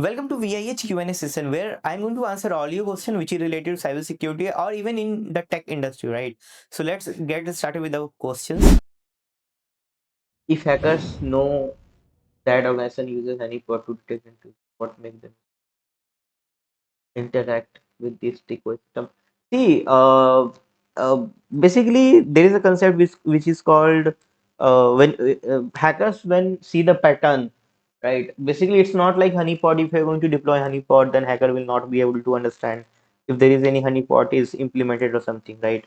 Welcome to VIH Q&A session where I'm going to answer all your questions which is related to cybersecurity or even in the tech industry, right? So let's get started with our questions. If hackers know that organization uses Honeypot to detect into what makes them interact with this decoy system. See, uh, basically there is a concept which is called when hackers when see the pattern, right? Basically, it's not like Honeypot. If you're going to deploy Honeypot, then hacker will not be able to understand if there is any Honeypot is implemented or something, right?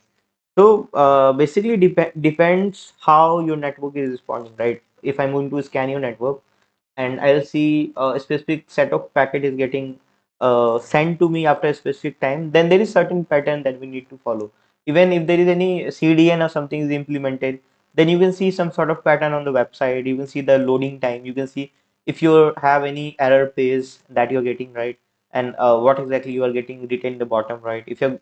So basically, depends how your network is responding, right? If I'm going to scan your network and I'll see a specific set of packet is getting sent to me after a specific time, then there is certain pattern that we need to follow. Even if there is any CDN or something is implemented, then you can see some sort of pattern on the website. You can see the loading time. You can see if you have any error page that you're getting, right, and what exactly you are getting written in the bottom, right. If you're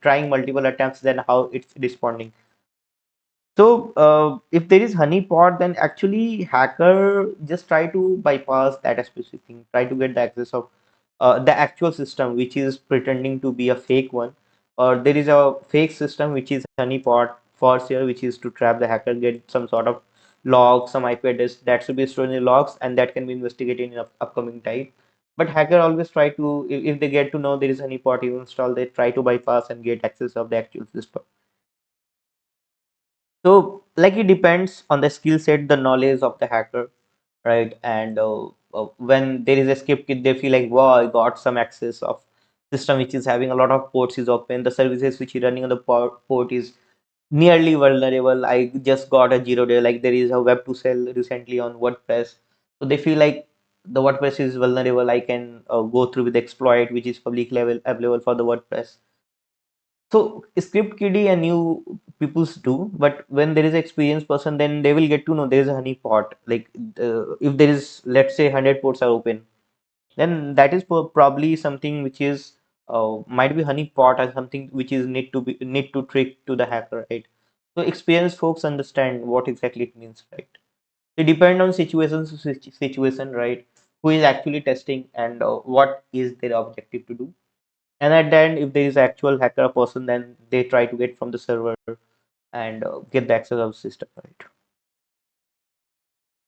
trying multiple attempts, then how it's responding. So, if there is honeypot, then actually hacker just try to bypass that specific thing, try to get the access of the actual system, which is pretending to be a fake one, or there is a fake system which is honeypot for sure, which is to trap the hacker, get some sort of log, some IP address that should be stored in the logs, and that can be investigated in upcoming time. But hacker always try to, if they get to know there is honeypot is installed, they try to bypass and get access of the actual system. So, like it depends on the skill set, the knowledge of the hacker, right? And when there is a skip kit, they feel like, wow, I got some access of system which is having a lot of ports is open. The services which is running on the port is nearly vulnerable. I just got a 0 day, like there is a web to sell recently on WordPress. So they feel like the WordPress is vulnerable. I can go through with exploit, which is public level available for the WordPress. So script kiddie and new peoples do, but when there is experienced person, then they will get to know there is a honey pot. Like if there is, let's say, 100 ports are open, then that is probably something which is might be honey pot or something which is need to trick to the hacker, right? So experienced folks understand what exactly it means, right? It depend on situation, right? Who is actually testing and what is their objective to do. And at the end, if there is actual hacker person, then they try to get from the server and get the access of the system, right?